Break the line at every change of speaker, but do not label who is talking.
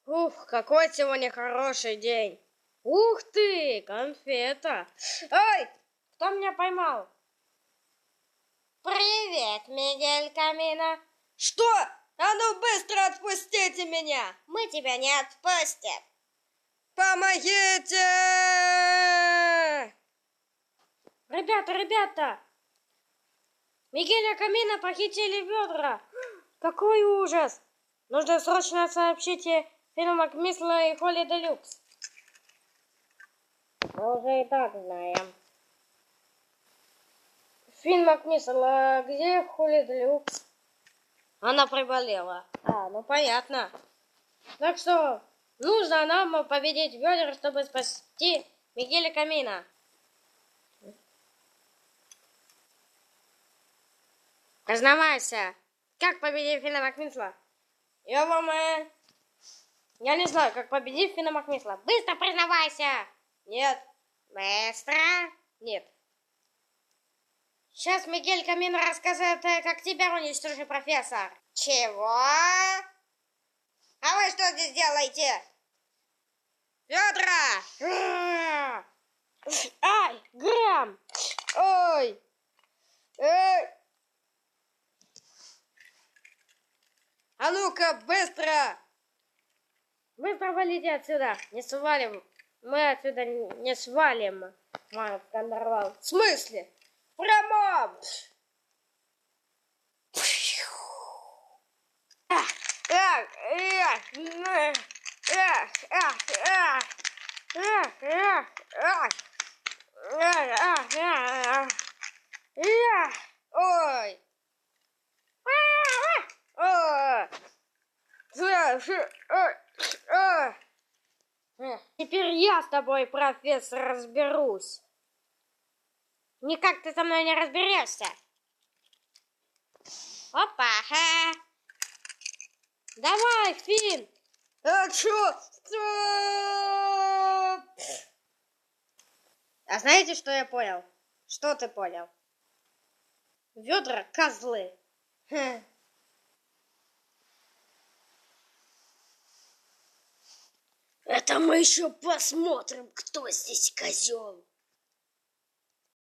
Ух, какой сегодня хороший день. Ух ты, конфета. Ой, кто меня поймал?
Привет, Мигель Камино.
Что? А ну быстро отпустите меня.
Мы тебя не отпустим.
Помогите! Ребята! Мигеля Камино похитили ведра. Какой ужас. Нужно срочно сообщить Фину Макмисла и Холли Делюкс. Мы уже и так знаем. Фин Макмисл, а где Холли Делюкс? Она приболела. Ну понятно. Так что нужно нам победить ведер, чтобы спасти Мигеля Камино. Признавайся, как победить Фина Макмисла? Я не знаю, как победить Фина Макмисла. Быстро признавайся! Нет.
Быстро.
Нет. Сейчас Мигель Камино рассказывает, как тебя уничтожил профессор.
Чего? А вы что здесь делаете?
Ведра! Ай, Грэм! Ой! Эй! А ну-ка, быстро! Быстро валите отсюда! Не свалим! Мы отсюда не свалим! Марк Кондорвал. В смысле? Прямо! Ой! Теперь я с тобой, профессор, разберусь. Никак ты со мной не разберешься.
Опа, ха.
Давай, Фин. А знаете, что я понял? Что ты понял? Ведра козлы. Это мы еще посмотрим, кто здесь козел.